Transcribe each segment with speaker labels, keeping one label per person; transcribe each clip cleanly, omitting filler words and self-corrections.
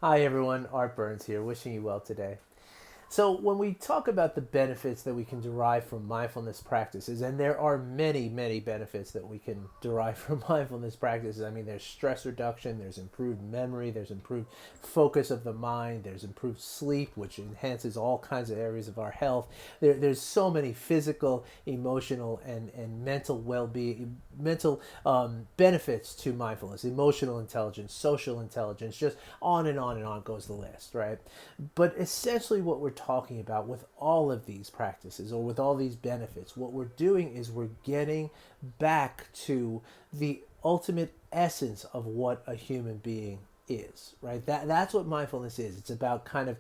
Speaker 1: Hi everyone, Art Burns here, wishing you well today. So, when we talk about the benefits that we can derive from mindfulness practices, and there are many, many benefits that we can derive from mindfulness practices. I mean, there's stress reduction, there's improved memory, there's improved focus of the mind, there's improved sleep, which enhances all kinds of areas of our health. There's so many physical, emotional, and mental well being, mental benefits to mindfulness, emotional intelligence, social intelligence, just on and on goes the list, right? But essentially, what we're talking about with all of these practices or with all these benefits, what we're doing is we're getting back to the ultimate essence of what a human being is, right? That's what mindfulness is. It's about kind of,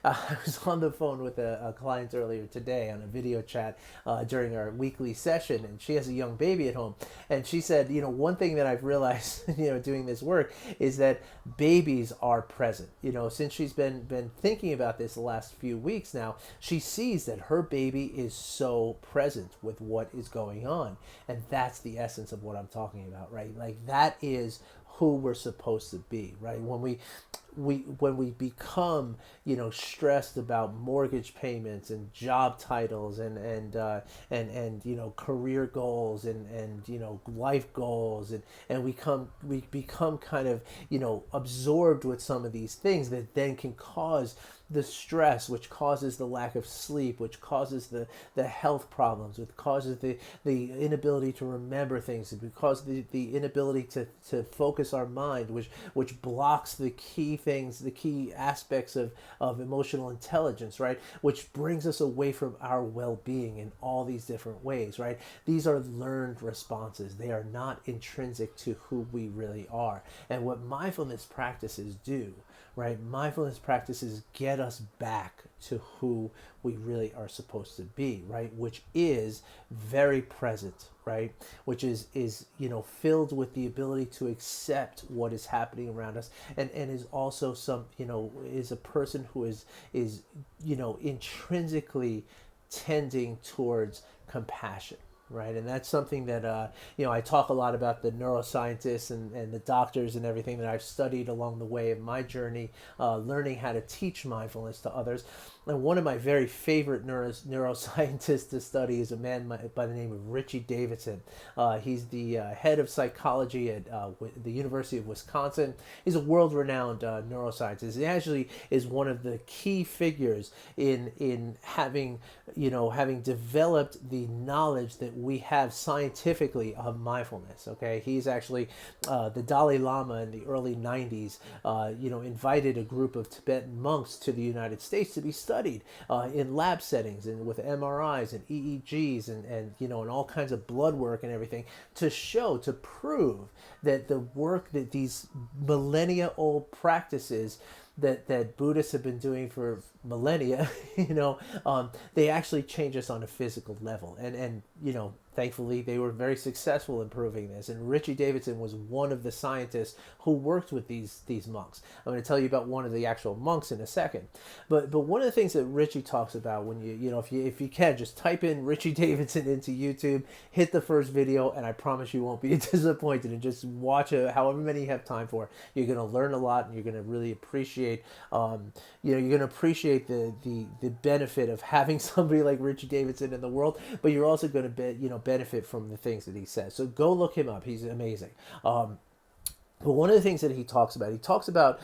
Speaker 1: I was on the phone with a client earlier today on a video chat during our weekly session, and she has a young baby at home, and she said, one thing that I've realized, doing this work is that babies are present. Since she's been thinking about this the last few weeks now, she sees that her baby is so present with what is going on, and that's the essence of what I'm talking about, right? Like that is who we're supposed to be, right? When we become stressed about mortgage payments and job titles and career goals and life goals and we become kind of absorbed with some of these things that then can cause the stress, which causes the lack of sleep, which causes the health problems, which causes the inability to remember things, because the inability to focus our mind, which blocks the key things, the key aspects of emotional intelligence, right? Which brings us away from our well-being in all these different ways, right? These are learned responses. They are not intrinsic to who we really are. And what mindfulness practices do, right? Mindfulness practices get us back to who we really are supposed to be, right? Which is very present, right? Which is filled with the ability to accept what is happening around us, and is also is a person who is intrinsically tending towards compassion, right? And that's something that I talk a lot about the neuroscientists and the doctors and everything that I've studied along the way of my journey, learning how to teach mindfulness to others. And one of my very favorite neuroscientists to study is a man by the name of Richie Davidson. He's the head of psychology at the University of Wisconsin. He's a world-renowned neuroscientist. He actually is one of the key figures in having developed the knowledge that we have scientifically of mindfulness. Okay, he's actually the Dalai Lama in the early '90s. Invited a group of Tibetan monks to the United States to be studied in lab settings and with MRIs and EEGs and all kinds of blood work and everything to prove that the work that these millennia old practices that Buddhists have been doing for millennia, they actually change us on a physical level. And thankfully, they were very successful in proving this. And Richie Davidson was one of the scientists who worked with these monks. I'm going to tell you about one of the actual monks in a second. But one of the things that Richie talks about when if you can, just type in Richie Davidson into YouTube, hit the first video, and I promise you won't be disappointed. And just watch however many you have time for. You're going to learn a lot, and you're going to really appreciate you're going to appreciate the benefit of having somebody like Richie Davidson in the world. But you're also going to benefit from the things that he says. So go look him up. He's amazing. But one of the things that he talks about,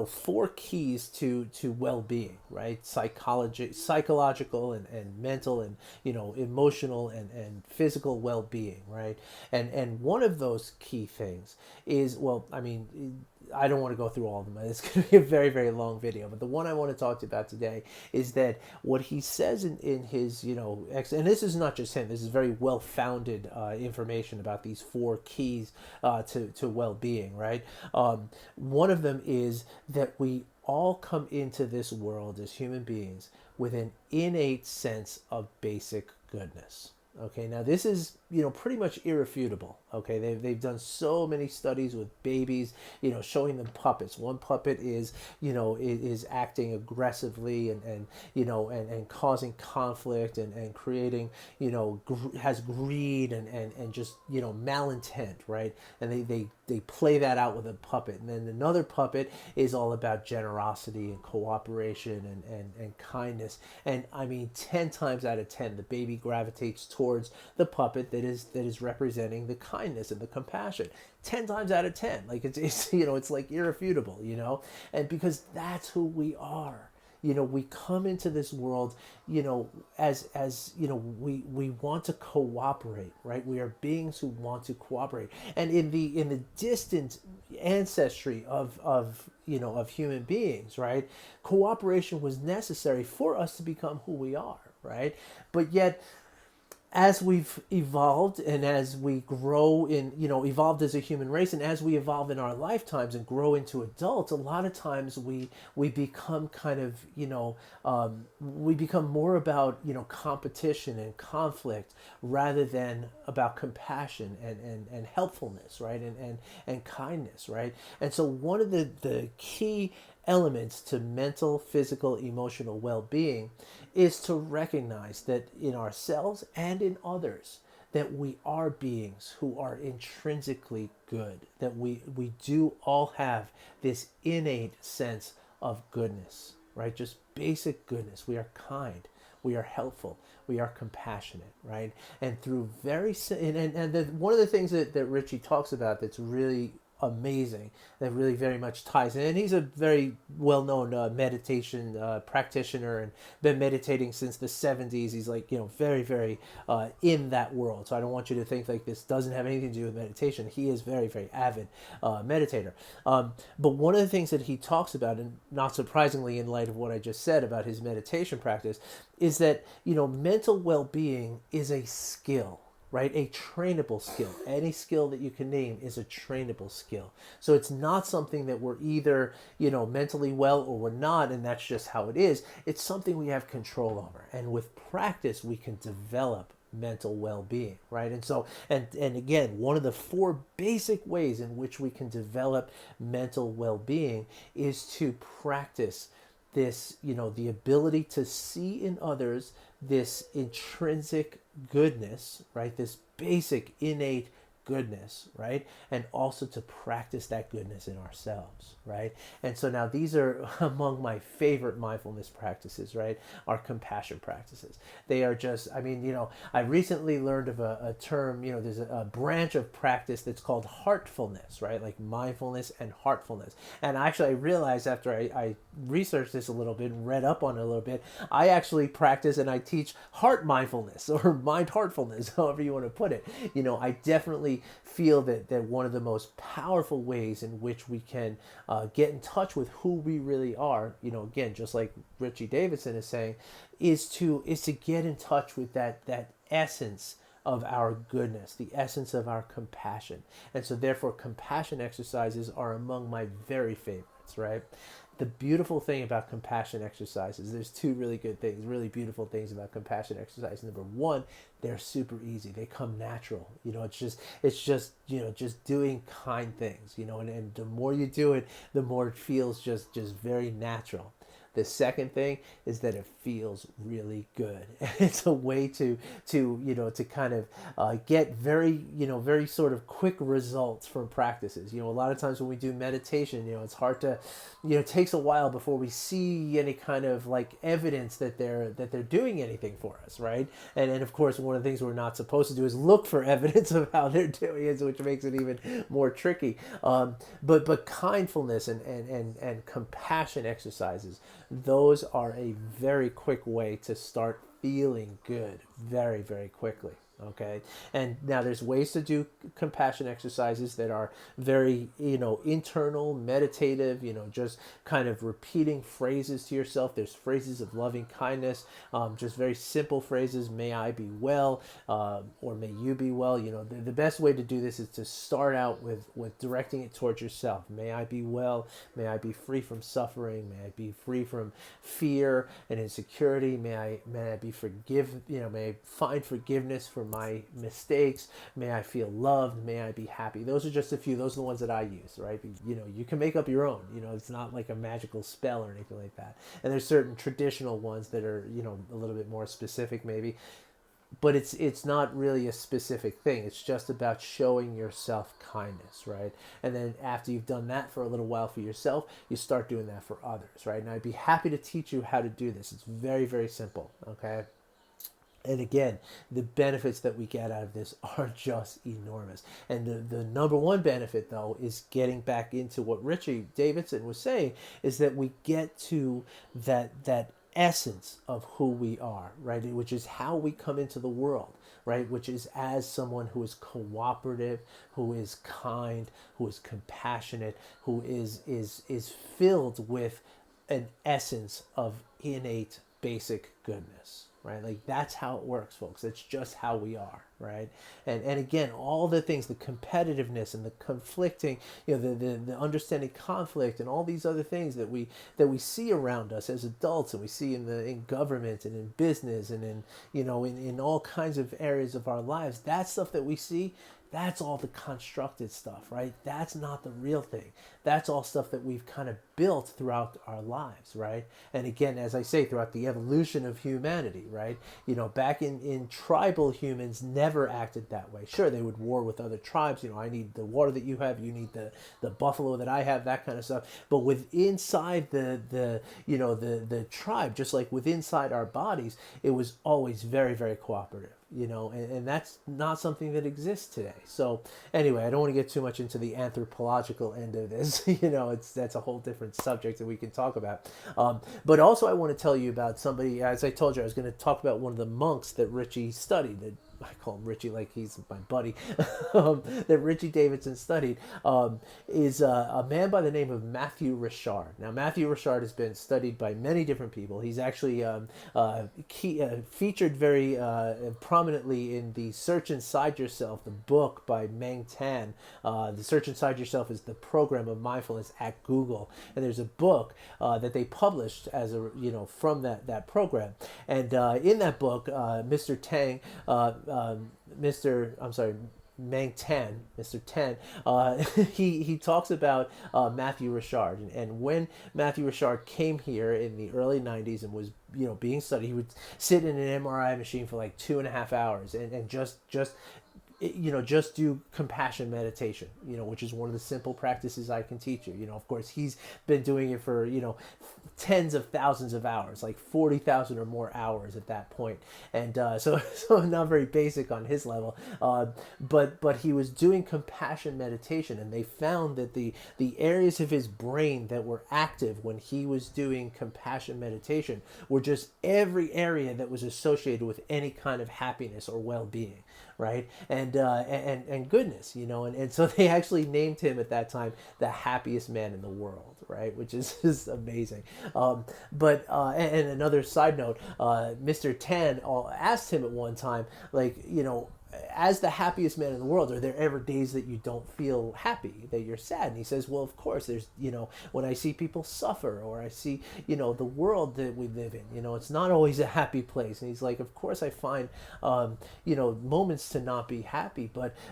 Speaker 1: four keys to well-being, right? Psychological and mental and, emotional and physical well-being, right? And one of those key things is, well, I mean, I don't want to go through all of them. It's going to be a very, very long video. But the one I want to talk to you about today is that what he says in his, and this is not just him. This is very well-founded information about these four keys to well-being, right? One of them is that we all come into this world as human beings with an innate sense of basic goodness. Okay, now this is, pretty much irrefutable. Okay, they've done so many studies with babies, showing them puppets. One puppet is, is acting aggressively and causing conflict and creating, has greed and just, malintent, right? And they play that out with a puppet. And then another puppet is all about generosity and cooperation and kindness. And I mean, 10 times out of 10, the baby gravitates towards the puppet that is representing the kindness and the compassion. 10 times out of 10. Like it's it's like irrefutable, and because that's who we are. We come into this world, as we want to cooperate, right? We are beings who want to cooperate. And in the distant ancestry of human beings, right? Cooperation was necessary for us to become who we are, right? But yet, as we've evolved and as we grow evolved as a human race, and as we evolve in our lifetimes and grow into adults, a lot of times we become kind of, we become more about, competition and conflict rather than about compassion and helpfulness, right? And kindness, right? And so one of the key elements to mental, physical, emotional well-being is to recognize that in ourselves and in others, that we are beings who are intrinsically good, that we do all have this innate sense of goodness, right? Just basic goodness. We are kind, we are helpful, we are compassionate, right? And through one of the things that Richie talks about that's really amazing, that really very much ties in, and he's a very well-known meditation practitioner and been meditating since the 70s. He's like, very, very in that world. So I don't want you to think like this doesn't have anything to do with meditation. He is very, very avid meditator. But one of the things that he talks about, and not surprisingly in light of what I just said about his meditation practice, is that mental well-being is a skill, right? A trainable skill. Any skill that you can name is a trainable skill. So it's not something that we're either, mentally well or we're not, and that's just how it is. It's something we have control over. And with practice, we can develop mental well-being, right? And so, and again, one of the four basic ways in which we can develop mental well-being is to practice this, the ability to see in others this intrinsic goodness, right? This basic innate goodness, right? And also to practice that goodness in ourselves, right? And so now these are among my favorite mindfulness practices, right? Our compassion practices. They are just, I recently learned of a term, there's a branch of practice that's called heartfulness, right? Like mindfulness and heartfulness. And actually I realized after I researched this a little bit and read up on it a little bit, I actually practice and I teach heart mindfulness or mind heartfulness, however you want to put it. I definitely feel that one of the most powerful ways in which we can get in touch with who we really are, again, just like Richie Davidson is saying, is to get in touch with that essence of our goodness, the essence of our compassion. And so therefore compassion exercises are among my very favorites, right? The beautiful thing about compassion exercises, there's two really good things, really beautiful things about compassion exercises. Number one, they're super easy. They come natural. It's just just doing kind things, and the more you do it, the more it feels just very natural. The second thing is that it feels really good. It's a way to kind of get very sort of quick results from practices. A lot of times when we do meditation, it's hard to, it takes a while before we see any kind of like evidence that they're doing anything for us, right? And of course, one of the things we're not supposed to do is look for evidence of how they're doing it, which makes it even more tricky. But kindfulness and compassion exercises, those are a very quick way to start feeling good very, very quickly. Okay. And now there's ways to do compassion exercises that are very, internal, meditative, just kind of repeating phrases to yourself. There's phrases of loving kindness, just very simple phrases. May I be well, or may you be well. The best way to do this is to start out with directing it towards yourself. May I be well. May I be free from suffering. May I be free from fear and insecurity. May I be may I find forgiveness for my mistakes. May I feel loved. May I be happy. Those are just a few. Those are the ones that I use, right? You can make up your own. It's not like a magical spell or anything like that. And there's certain traditional ones that are, a little bit more specific maybe, but it's not really a specific thing. It's just about showing yourself kindness, right? And then after you've done that for a little while for yourself, you start doing that for others, right? And I'd be happy to teach you how to do this. It's very, very simple, okay? And again, the benefits that we get out of this are just enormous. And the number one benefit, though, is getting back into what Richie Davidson was saying, is that we get to that essence of who we are, right? Which is how we come into the world, right? Which is as someone who is cooperative, who is kind, who is compassionate, who is filled with an essence of innate basic goodness, right? Like that's how it works, folks. That's just how we are, right? And again, all the things, the competitiveness and the conflicting, the understanding conflict and all these other things that we see around us as adults, and we see in government and in business and in all kinds of areas of our lives. That stuff that we see, that's all the constructed stuff, right? That's not the real thing. That's all stuff that we've kind of built throughout our lives, right? And again, as I say, throughout the evolution of humanity, right? Back in tribal humans never acted that way. Sure, they would war with other tribes. I need the water that you have, you need the buffalo that I have, that kind of stuff. But inside the tribe, just like inside our bodies, it was always very, very cooperative. And that's not something that exists today. So anyway, I don't want to get too much into the anthropological end of this. That's a whole different subject that we can talk about. But also I want to tell you about somebody, as I told you, I was going to talk about one of the monks that Richie studied, I call him Richie like he's my buddy, that Richie Davidson studied, is a man by the name of Matthew Richard. Now, Matthew Richard has been studied by many different people. He's actually featured very prominently in the Search Inside Yourself, the book by Meng Tan. The Search Inside Yourself is the program of mindfulness at Google. And there's a book that they published as from that program. And in that book, Mr. Tang, Meng Tan, Mr. Tan, he talks about Matthew Richard, and when Matthew Richard came here in the early 90s and was being studied, he would sit in an MRI machine for like 2.5 hours and just do compassion meditation, which is one of the simple practices I can teach you. Of course, he's been doing it for, tens of thousands of hours, like 40,000 or more hours at that point. And so not very basic on his level. But he was doing compassion meditation, and they found that the areas of his brain that were active when he was doing compassion meditation were just every area that was associated with any kind of happiness or well-being. Right, and goodness, and so they actually named him at that time the happiest man in the world, right, which is just amazing. But another side note, Mr. Tan asked him at one time, like, as the happiest man in the world, are there ever days that you don't feel happy, that you're sad? And he says, well, of course, there's, when I see people suffer, or I see, the world that we live in, it's not always a happy place. And he's like, of course I find, moments to not be happy,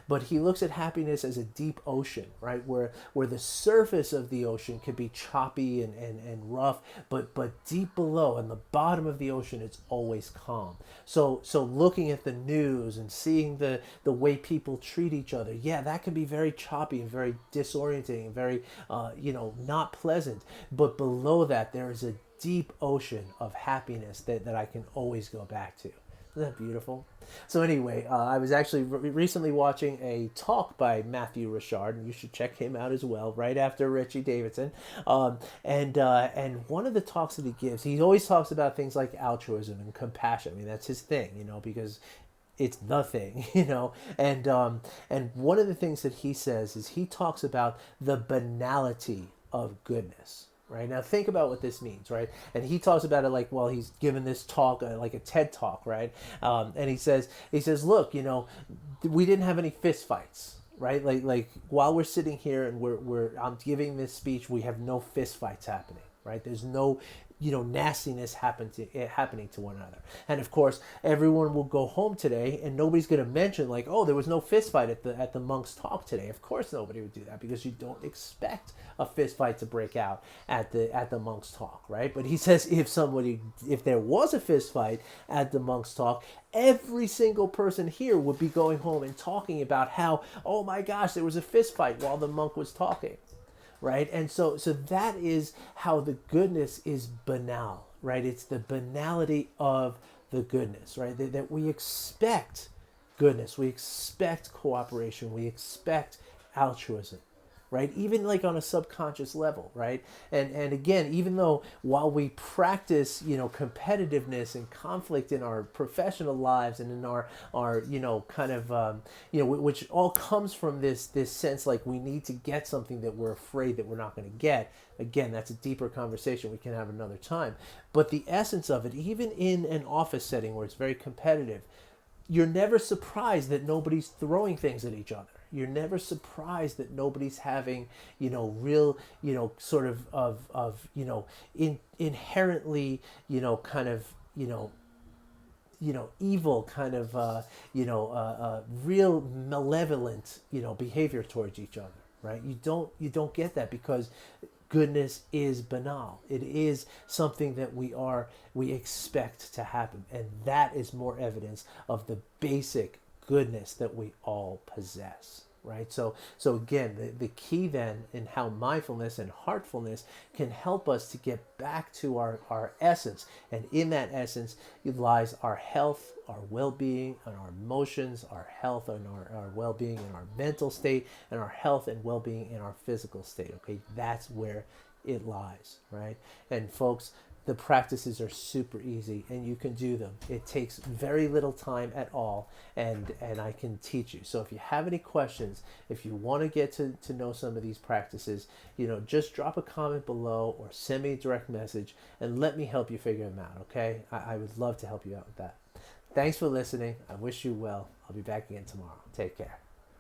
Speaker 1: but he looks at happiness as a deep ocean, right? Where the surface of the ocean could be choppy and rough, but deep below, in the bottom of the ocean, it's always calm. So looking at the news and seeing the way people treat each other, yeah, that can be very choppy and very disorienting and very not pleasant, but below that there is a deep ocean of happiness that I can always go back to. Isn't that beautiful? So anyway, I was actually recently watching a talk by Matthew Richard, and you should check him out as well, right after Richie Davidson. And one of the talks that he gives, he always talks about things like altruism and compassion. I mean, that's his thing, because it's nothing, and one of the things that he says is he talks about the banality of goodness. Right, now think about what this means, right? And he talks about it like, well, he's given this talk, like a TED talk, right? And he says, look, we didn't have any fist fights, right? Like while we're sitting here and I'm giving this speech, we have no fist fights happening. right? There's no, nastiness happening to one another. And of course, everyone will go home today, and nobody's going to mention like, oh, there was no fist fight at the monks' talk today. Of course, nobody would do that, because you don't expect a fist fight to break out at the monks' talk, right? But he says if there was a fist fight at the monks' talk, every single person here would be going home and talking about how, oh my gosh, there was a fist fight while the monk was talking, right? And so that is how the goodness is banal, right? It's the banality of the goodness, right? That we expect goodness, we expect cooperation, we expect altruism, right? Even like on a subconscious level, right? And again, even though while we practice, competitiveness and conflict in our professional lives and in our kind of, which all comes from this sense like we need to get something that we're afraid that we're not going to get. Again, that's a deeper conversation we can have another time. But the essence of it, even in an office setting where it's very competitive, you're never surprised that nobody's throwing things at each other. You're never surprised that nobody's having, real, sort of inherently, kind of, evil kind of, real malevolent, behavior towards each other, right? You don't get that, because goodness is banal. It is something that we expect to happen, and that is more evidence of the basic goodness that we all possess, right? So again, the key then in how mindfulness and heartfulness can help us to get back to our essence, and in that essence lies our health, our well-being, and our emotions, our health and our well-being in our mental state, and our health and well-being in our physical state. Okay, that's where it lies, right? And folks, the practices are super easy, and you can do them. It takes very little time at all, and I can teach you. So if you have any questions, if you want to get to know some of these practices, just drop a comment below or send me a direct message and let me help you figure them out, okay? I would love to help you out with that. Thanks for listening. I wish you well. I'll be back again tomorrow. Take care.